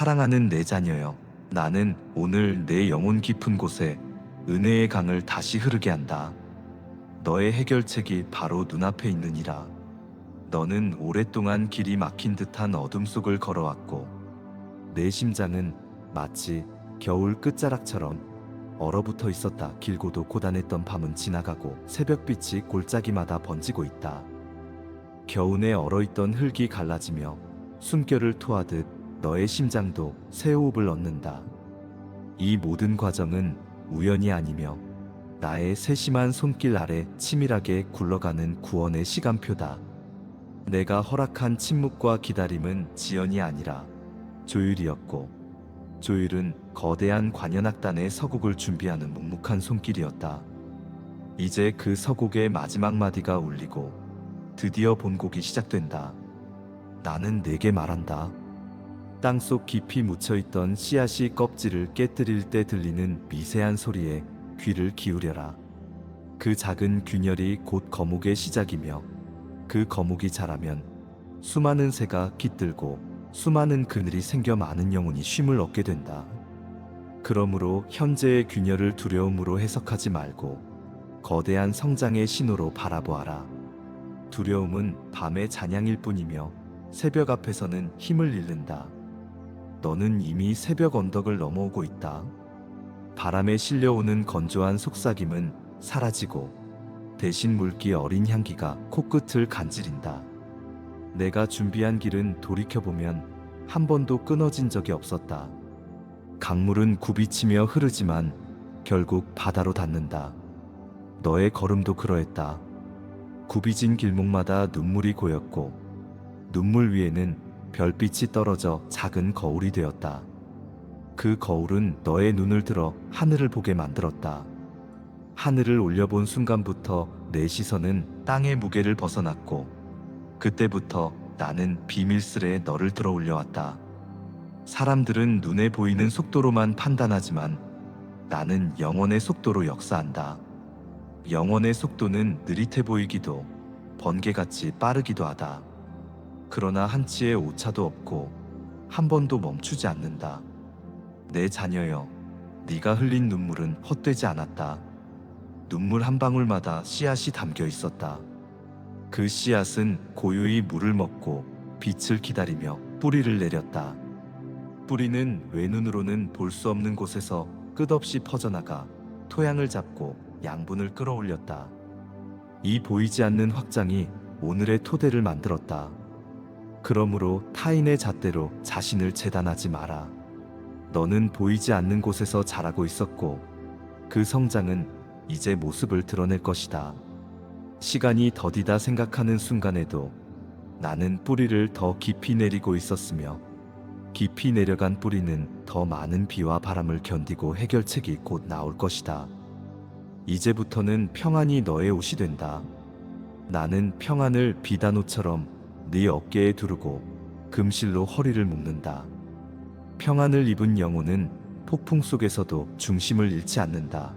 사랑하는 내 자녀여, 나는 오늘 내 영혼 깊은 곳에 은혜의 강을 다시 흐르게 한다. 너의 해결책이 바로 눈앞에 있느니라. 너는 오랫동안 길이 막힌 듯한 어둠 속을 걸어왔고, 내 심장은 마치 겨울 끝자락처럼 얼어붙어 있었다. 길고도 고단했던 밤은 지나가고 새벽빛이 골짜기마다 번지고 있다. 겨우내 얼어있던 흙이 갈라지며 숨결을 토하듯 너의 심장도 새 호흡을 얻는다. 이 모든 과정은 우연이 아니며 나의 세심한 손길 아래 치밀하게 굴러가는 구원의 시간표다. 내가 허락한 침묵과 기다림은 지연이 아니라 조율이었고, 조율은 거대한 관현악단의 서곡을 준비하는 묵묵한 손길이었다. 이제 그 서곡의 마지막 마디가 울리고 드디어 본곡이 시작된다. 나는 내게 말한다. 땅속 깊이 묻혀있던 씨앗이 껍질을 깨뜨릴 때 들리는 미세한 소리에 귀를 기울여라. 그 작은 균열이 곧 거목의 시작이며, 그 거목이 자라면 수많은 새가 깃들고 수많은 그늘이 생겨 많은 영혼이 쉼을 얻게 된다. 그러므로 현재의 균열을 두려움으로 해석하지 말고 거대한 성장의 신호로 바라보아라. 두려움은 밤의 잔향일 뿐이며 새벽 앞에서는 힘을 잃는다. 너는 이미 새벽 언덕을 넘어오고 있다. 바람에 실려오는 건조한 속삭임은 사라지고 대신 물기 어린 향기가 코끝을 간지린다. 내가 준비한 길은 돌이켜보면 한 번도 끊어진 적이 없었다. 강물은 굽이치며 흐르지만 결국 바다로 닿는다. 너의 걸음도 그러했다. 굽이진 길목마다 눈물이 고였고, 눈물 위에는 별빛이 떨어져 작은 거울이 되었다. 그 거울은 너의 눈을 들어 하늘을 보게 만들었다. 하늘을 올려본 순간부터 내 시선은 땅의 무게를 벗어났고, 그때부터 나는 비밀스레 너를 들어 올려왔다. 사람들은 눈에 보이는 속도로만 판단하지만 나는 영혼의 속도로 역사한다. 영혼의 속도는 느릿해 보이기도 번개같이 빠르기도 하다. 그러나 한치의 오차도 없고 한 번도 멈추지 않는다. 내 자녀여, 네가 흘린 눈물은 헛되지 않았다. 눈물 한 방울마다 씨앗이 담겨 있었다. 그 씨앗은 고요히 물을 먹고 빛을 기다리며 뿌리를 내렸다. 뿌리는 외눈으로는 볼 수 없는 곳에서 끝없이 퍼져나가 토양을 잡고 양분을 끌어올렸다. 이 보이지 않는 확장이 오늘의 토대를 만들었다. 그러므로 타인의 잣대로 자신을 재단하지 마라. 너는 보이지 않는 곳에서 자라고 있었고, 그 성장은 이제 모습을 드러낼 것이다. 시간이 더디다 생각하는 순간에도 나는 뿌리를 더 깊이 내리고 있었으며, 깊이 내려간 뿌리는 더 많은 비와 바람을 견디고 해결책이 곧 나올 것이다. 이제부터는 평안이 너의 옷이 된다. 나는 평안을 비단옷처럼 네 어깨에 두르고 금실로 허리를 묶는다. 평안을 입은 영혼은 폭풍 속에서도 중심을 잃지 않는다.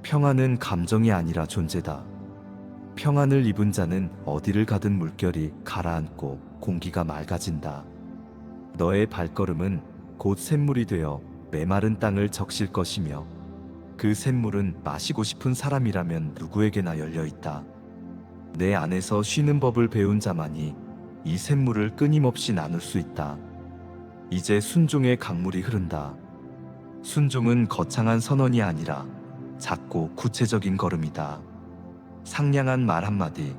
평안은 감정이 아니라 존재다. 평안을 입은 자는 어디를 가든 물결이 가라앉고 공기가 맑아진다. 너의 발걸음은 곧 샘물이 되어 메마른 땅을 적실 것이며, 그 샘물은 마시고 싶은 사람이라면 누구에게나 열려있다. 내 안에서 쉬는 법을 배운 자만이 이 샘물을 끊임없이 나눌 수 있다. 이제 순종의 강물이 흐른다. 순종은 거창한 선언이 아니라 작고 구체적인 걸음이다. 상냥한 말 한마디,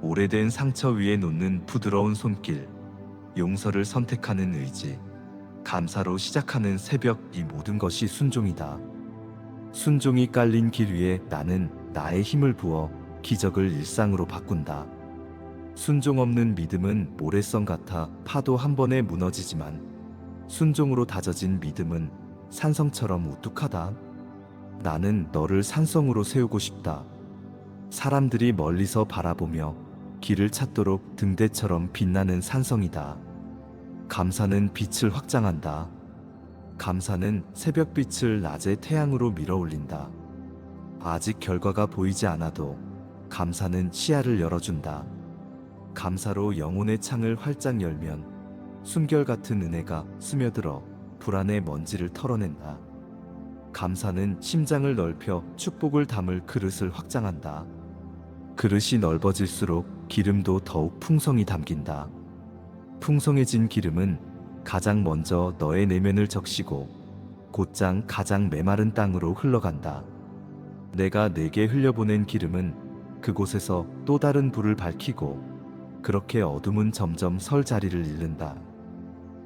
오래된 상처 위에 놓는 부드러운 손길, 용서를 선택하는 의지, 감사로 시작하는 새벽, 이 모든 것이 순종이다. 순종이 깔린 길 위에 나는 나의 힘을 부어 기적을 일상으로 바꾼다. 순종 없는 믿음은 모래성 같아 파도 한 번에 무너지지만, 순종으로 다져진 믿음은 산성처럼 우뚝하다. 나는 너를 산성으로 세우고 싶다. 사람들이 멀리서 바라보며 길을 찾도록 등대처럼 빛나는 산성이다. 감사는 빛을 확장한다. 감사는 새벽빛을 낮의 태양으로 밀어올린다. 아직 결과가 보이지 않아도 감사는 시야를 열어준다. 감사로 영혼의 창을 활짝 열면 숨결 같은 은혜가 스며들어 불안의 먼지를 털어낸다. 감사는 심장을 넓혀 축복을 담을 그릇을 확장한다. 그릇이 넓어질수록 기름도 더욱 풍성히 담긴다. 풍성해진 기름은 가장 먼저 너의 내면을 적시고 곧장 가장 메마른 땅으로 흘러간다. 내가 내게 흘려보낸 기름은 그곳에서 또 다른 불을 밝히고 그렇게 어둠은 점점 설 자리를 잃는다.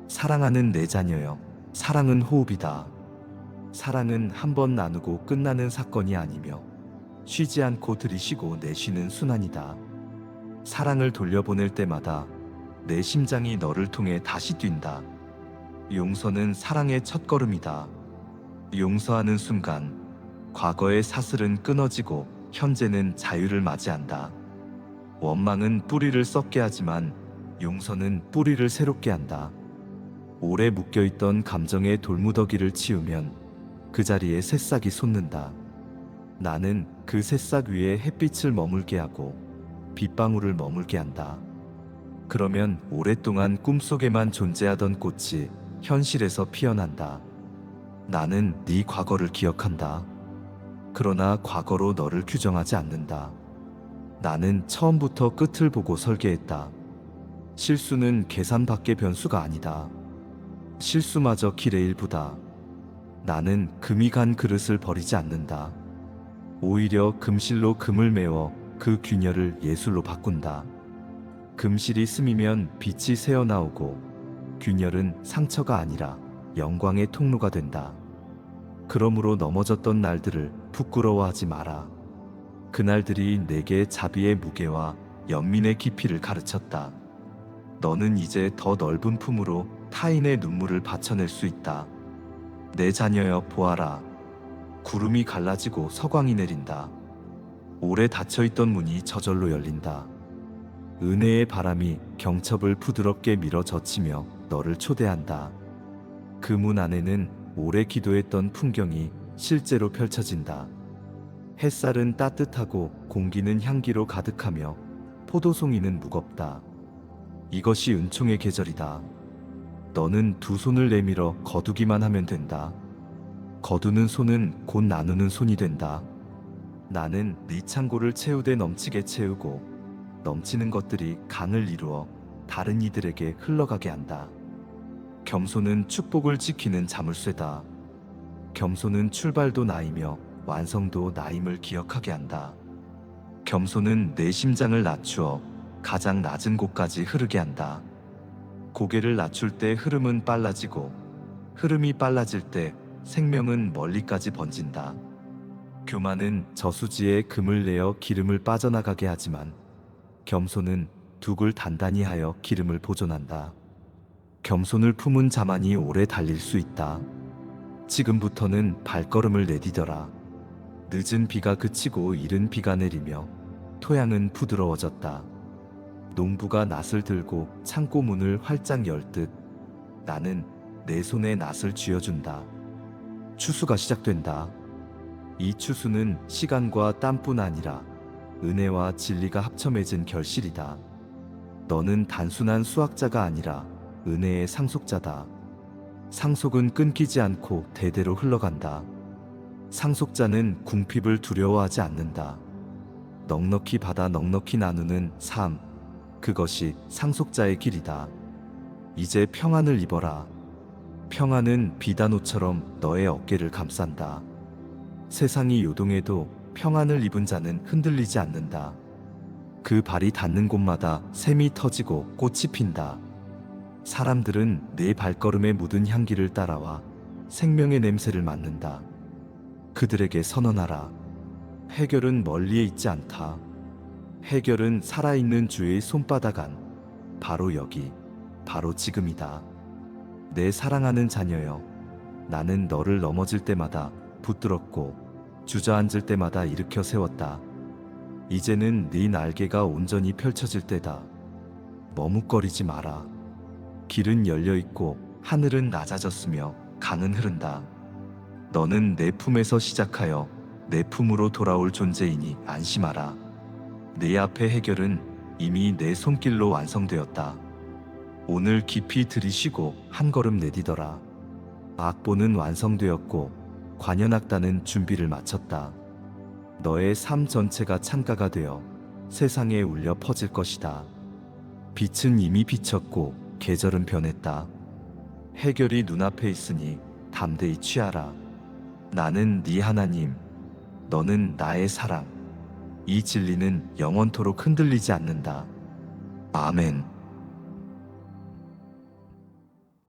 사랑하는 내 자녀여, 사랑은 호흡이다. 사랑은 한 번 나누고 끝나는 사건이 아니며 쉬지 않고 들이쉬고 내쉬는 순환이다. 사랑을 돌려보낼 때마다 내 심장이 너를 통해 다시 뛴다. 용서는 사랑의 첫걸음이다. 용서하는 순간 과거의 사슬은 끊어지고 현재는 자유를 맞이한다. 원망은 뿌리를 썩게 하지만 용서는 뿌리를 새롭게 한다. 오래 묶여있던 감정의 돌무더기를 치우면 그 자리에 새싹이 솟는다. 나는 그 새싹 위에 햇빛을 머물게 하고 빗방울을 머물게 한다. 그러면 오랫동안 꿈속에만 존재하던 꽃이 현실에서 피어난다. 나는 네 과거를 기억한다. 그러나 과거로 너를 규정하지 않는다. 나는 처음부터 끝을 보고 설계했다. 실수는 계산 밖의 변수가 아니다. 실수마저 길의 일부다. 나는 금이 간 그릇을 버리지 않는다. 오히려 금실로 금을 메워 그 균열을 예술로 바꾼다. 금실이 스미면 빛이 새어나오고 균열은 상처가 아니라 영광의 통로가 된다. 그러므로 넘어졌던 날들을 부끄러워하지 마라. 그날들이 내게 자비의 무게와 연민의 깊이를 가르쳤다. 너는 이제 더 넓은 품으로 타인의 눈물을 받쳐낼 수 있다. 내 자녀여 보아라. 구름이 갈라지고 서광이 내린다. 오래 닫혀있던 문이 저절로 열린다. 은혜의 바람이 경첩을 부드럽게 밀어 젖히며 너를 초대한다. 그 문 안에는 오래 기도했던 풍경이 실제로 펼쳐진다. 햇살은 따뜻하고 공기는 향기로 가득하며 포도송이는 무겁다. 이것이 은총의 계절이다. 너는 두 손을 내밀어 거두기만 하면 된다. 거두는 손은 곧 나누는 손이 된다. 나는 네 창고를 채우되 넘치게 채우고 넘치는 것들이 강을 이루어 다른 이들에게 흘러가게 한다. 겸손은 축복을 지키는 자물쇠다. 겸손은 출발도 나이며 완성도 나임을 기억하게 한다. 겸손은 내 심장을 낮추어 가장 낮은 곳까지 흐르게 한다. 고개를 낮출 때 흐름은 빨라지고 흐름이 빨라질 때 생명은 멀리까지 번진다. 교만은 저수지에 금을 내어 기름을 빠져나가게 하지만 겸손은 둑을 단단히 하여 기름을 보존한다. 겸손을 품은 자만이 오래 달릴 수 있다. 지금부터는 발걸음을 내디뎌라. 늦은 비가 그치고 이른 비가 내리며 토양은 부드러워졌다. 농부가 낫을 들고 창고 문을 활짝 열듯 나는 내 손에 낫을 쥐어준다. 추수가 시작된다. 이 추수는 시간과 땀뿐 아니라 은혜와 진리가 합쳐 맺은 결실이다. 너는 단순한 수학자가 아니라 은혜의 상속자다. 상속은 끊기지 않고 대대로 흘러간다. 상속자는 궁핍을 두려워하지 않는다. 넉넉히 받아 넉넉히 나누는 삶, 그것이 상속자의 길이다. 이제 평안을 입어라. 평안은 비단옷처럼 너의 어깨를 감싼다. 세상이 요동해도 평안을 입은 자는 흔들리지 않는다. 그 발이 닿는 곳마다 샘이 터지고 꽃이 핀다. 사람들은 내 발걸음에 묻은 향기를 따라와 생명의 냄새를 맡는다. 그들에게 선언하라. 해결은 멀리에 있지 않다. 해결은 살아있는 주의 손바닥 안, 바로 여기, 바로 지금이다. 내 사랑하는 자녀여, 나는 너를 넘어질 때마다 붙들었고 주저앉을 때마다 일으켜 세웠다. 이제는 네 날개가 온전히 펼쳐질 때다. 머뭇거리지 마라. 길은 열려있고 하늘은 낮아졌으며 강은 흐른다. 너는 내 품에서 시작하여 내 품으로 돌아올 존재이니 안심하라. 내 앞의 해결은 이미 내 손길로 완성되었다. 오늘 깊이 들이쉬고 한 걸음 내디더라. 악보는 완성되었고 관현악단은 준비를 마쳤다. 너의 삶 전체가 찬가가 되어 세상에 울려 퍼질 것이다. 빛은 이미 비쳤고 계절은 변했다. 해결이 눈앞에 있으니 담대히 취하라. 나는 네 하나님, 너는 나의 사랑. 이 진리는 영원토록 흔들리지 않는다. 아멘.